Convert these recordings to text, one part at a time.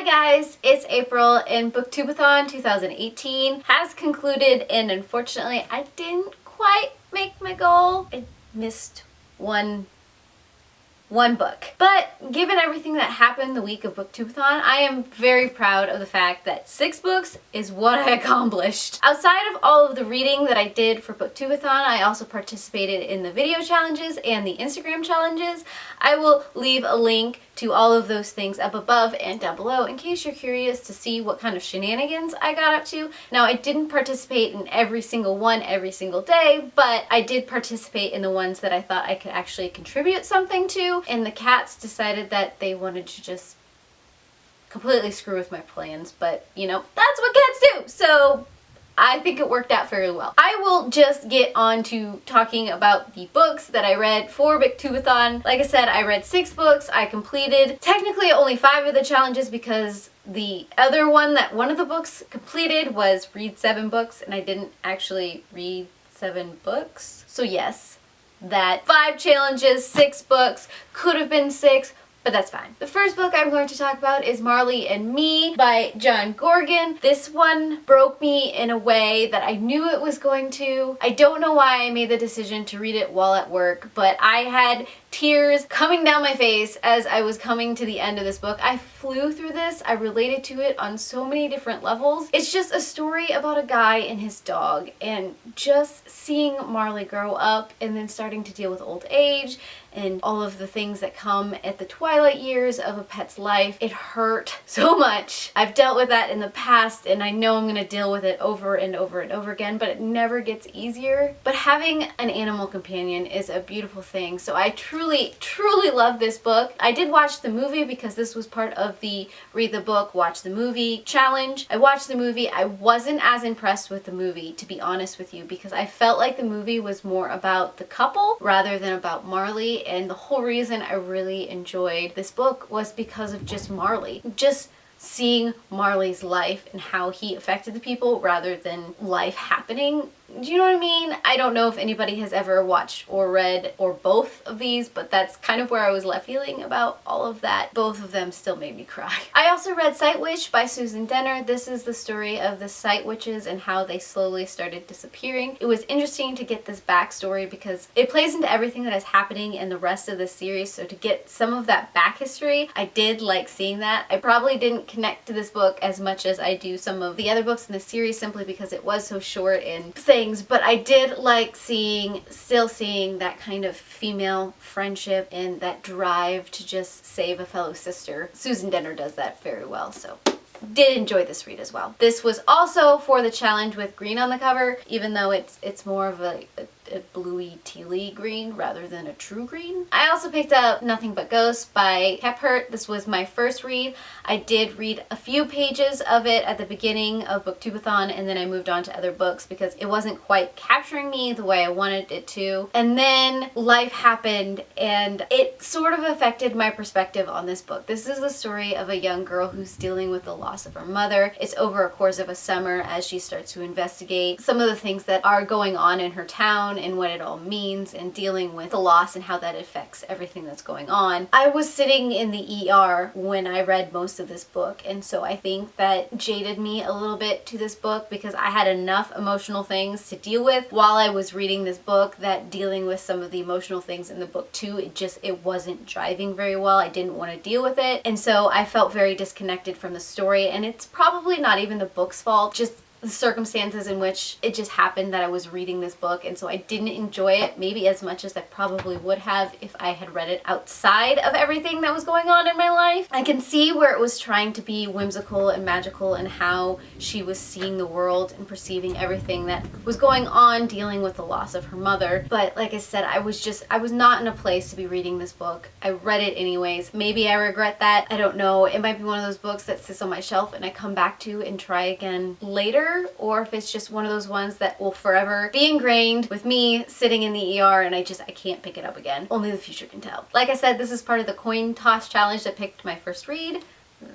guys, it's April and BookTube-A-Thon 2018 has concluded, and unfortunately I didn't quite make my goal. I missed one book. But given everything that happened the week of BookTube-A-Thon, I am very proud of the fact that 6 books is what I accomplished. Outside of all of the reading that I did for BookTube-A-Thon, I also participated in the video challenges and the Instagram challenges. I will leave a link to all of those things up above and down below in case you're curious to see what kind of shenanigans I got up to. Now, I didn't participate in every single one every single day, but I did participate in the ones that I thought I could actually contribute something to, and the cats decided that they wanted to just completely screw with my plans, but you know, that's what cats do! So I think it worked out fairly well. I will just get on to talking about the books that I read for BookTube-A-Thon. Like I said, I read 6 books. I completed technically only 5 of the challenges because the other one that one of the books completed was read 7 books, and I didn't actually read 7 books. So yes, that 5 challenges, 6 books, could have been 6, but that's fine. The first book I'm going to talk about is Marley Me by John Gorgon. This one broke me in a way that I knew it was going to. I don't know why I made the decision to read it while at work, but I had tears coming down my face as I was coming to the end of this book. I flew through this. I related to it on so many different levels. It's just a story about a guy and his dog, and just seeing Marley grow up and then starting to deal with old age and all of the things that come at the twilight years of a pet's life. It hurt so much. I've dealt with that in the past, and I know I'm going to deal with it over and over and over again, but it never gets easier. But having an animal companion is a beautiful thing, so I truly love this book. I did watch the movie because this was part of the read the book, watch the movie challenge. I watched the movie. I wasn't as impressed with the movie, to be honest with you, because I felt like the movie was more about the couple rather than about Marley. And the whole reason I really enjoyed this book was because of just Marley. Just seeing Marley's life and how he affected the people rather than life happening. Do you know what I mean? I don't know if anybody has ever watched or read or both of these, but that's kind of where I was left feeling about all of that. Both of them still made me cry. I also read Cite Wish by Susan Denner. This is the story of the Cite Witches and how they slowly started disappearing. It was interesting to get this backstory because it plays into everything that is happening in the rest of the series, so to get some of that back history, I did like seeing that. I probably didn't connect to this book as much as I do some of the other books in the series simply because it was so short and but I did like still seeing that kind of female friendship and that drive to just save a fellow sister. Susan Denner does that very well, so did enjoy this read as well. This was also for the challenge with green on the cover, even though it's more of a bluey tealy green rather than a true green. I also picked up Nothing But Ghosts by Kephart. This was my first read. I did read a few pages of it at the beginning of BookTube-A-Thon, and then I moved on to other books because it wasn't quite capturing me the way I wanted it to. And then life happened and it sort of affected my perspective on this book. This is the story of a young girl who's dealing with the loss of her mother. It's over a course of a summer as she starts to investigate some of the things that are going on in her town and what it all means, and dealing with the loss and how that affects everything that's going on. I was sitting in the ER when I read most of this book, and so I think that jaded me a little bit to this book because I had enough emotional things to deal with while I was reading this book that dealing with some of the emotional things in the book too, it wasn't driving very well. I didn't want to deal with it, and so I felt very disconnected from the story, and it's probably not even the book's fault, just the circumstances in which it just happened that I was reading this book, and so I didn't enjoy it maybe as much as I probably would have if I had read it outside of everything that was going on in my life. I can see where it was trying to be whimsical and magical and how she was seeing the world and perceiving everything that was going on dealing with the loss of her mother, but like I said, I was not in a place to be reading this book. I read it anyways. Maybe I regret that. I don't know. It might be one of those books that sits on my shelf and I come back to and try again later, or if it's just one of those ones that will forever be ingrained with me sitting in the ER and I can't pick it up again. Only the future can tell. Like I said, this is part of the coin toss challenge that picked my first read.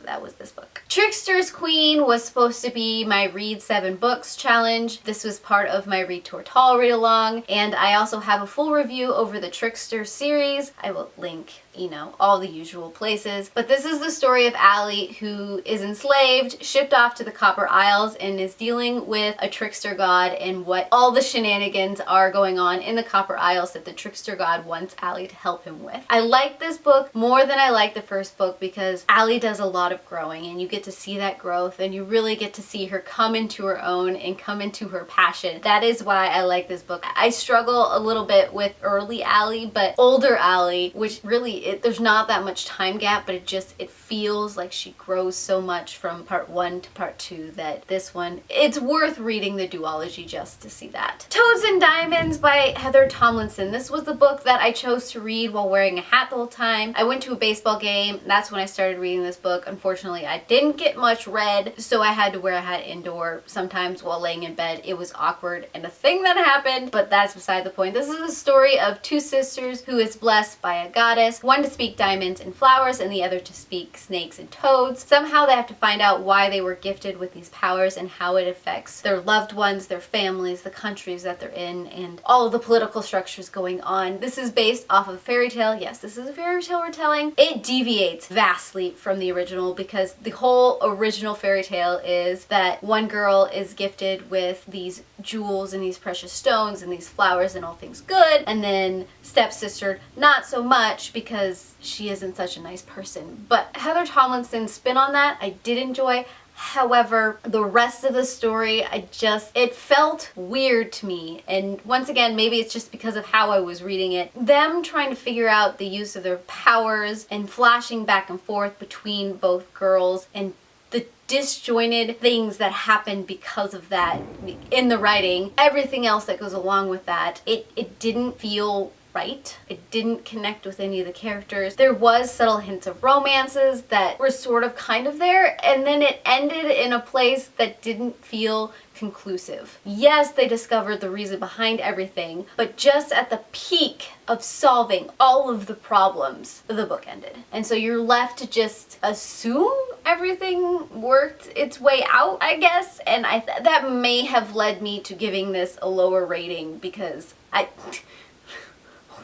That was this book. Tricksters Queen was supposed to be my read 7 books challenge. This was part of my read Tortall read along, and I also have a full review over the Trickster series. I will link you know, all the usual places. But this is the story of Allie, who is enslaved, shipped off to the Copper Isles, and is dealing with a trickster god and what all the shenanigans are going on in the Copper Isles that the trickster god wants Allie to help him with. I like this book more than I like the first book because Allie does a lot of growing, and you get to see that growth, and you really get to see her come into her own and come into her passion. That is why I like this book. I struggle a little bit with early Allie, but older Allie, which really, there's not that much time gap, but it feels like she grows so much from part 1 to part 2 that this one, it's worth reading the duology just to see that. Toads and Diamonds by Heather Tomlinson. This was the book that I chose to read while wearing a hat the whole time. I went to a baseball game. That's when I started reading this book. Unfortunately, I didn't get much read, so I had to wear a hat indoor. Sometimes while laying in bed, it was awkward and a thing that happened, but that's beside the point. This is the story of two sisters who is blessed by a goddess, one to speak diamonds and flowers and the other to speak snakes and toads. Somehow they have to find out why they were gifted with these powers and how it affects their loved ones, their families, the countries that they're in, and all of the political structures going on. This is based off of a fairy tale. Yes, this is a fairy tale retelling. It deviates vastly from the original because the whole original fairy tale is that one girl is gifted with these jewels and these precious stones and these flowers and all things good, and then stepsister not so much because she isn't such a nice person. But Heather Tomlinson's spin on that I did enjoy. However, the rest of the story, it felt weird to me. And once again, maybe it's just because of how I was reading it. Them trying to figure out the use of their powers and flashing back and forth between both girls and the disjointed things that happen because of that in the writing, everything else that goes along with that, it didn't feel right. It didn't connect with any of the characters. There was subtle hints of romances that were sort of kind of there, and then it ended in a place that didn't feel conclusive. Yes, they discovered the reason behind everything, but just at the peak of solving all of the problems, the book ended. And so you're left to just assume everything worked its way out, I guess, and that may have led me to giving this a lower rating because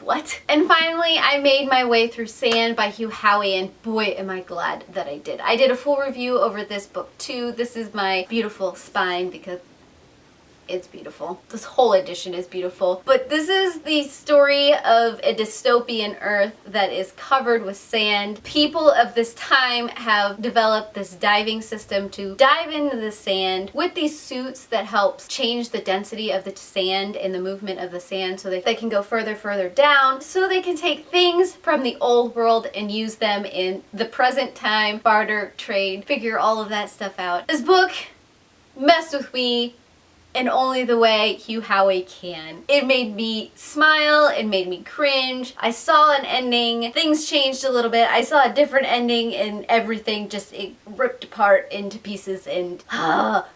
what? And finally, I made my way through Sand by Hugh Howey, and boy, am I glad that I did. I did a full review over this book too. This is my beautiful spine because it's beautiful. This whole edition is beautiful. But this is the story of a dystopian Earth that is covered with sand. People of this time have developed this diving system to dive into the sand with these suits that helps change the density of the sand and the movement of the sand so they can go further down, so they can take things from the old world and use them in the present time, barter, trade, figure all of that stuff out. This book messed with me in only the way Hugh Howey can. It made me smile, it made me cringe. I saw an ending, things changed a little bit. I saw a different ending and everything just it ripped apart into pieces and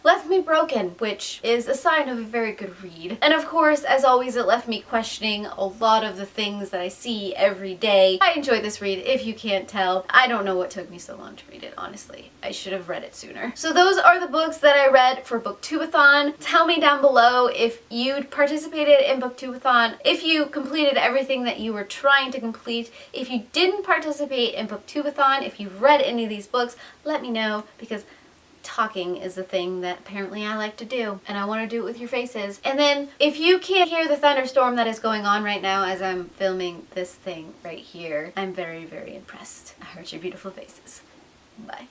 left me broken, which is a sign of a very good read. And of course, as always, it left me questioning a lot of the things that I see every day. I enjoyed this read, if you can't tell. I don't know what took me so long to read it, honestly. I should have read it sooner. So those are the books that I read for BookTube-A-Thon. Tell me down below if you participated in BookTube-A-Thon, if you completed everything that you were trying to complete. If you didn't participate in BookTube-A-Thon, if you've read any of these books, let me know, because talking is the thing that apparently I like to do, and I want to do it with your faces. And then if you can't hear the thunderstorm that is going on right now as I'm filming this thing right here, I'm very, very impressed. I heard your beautiful faces. Bye.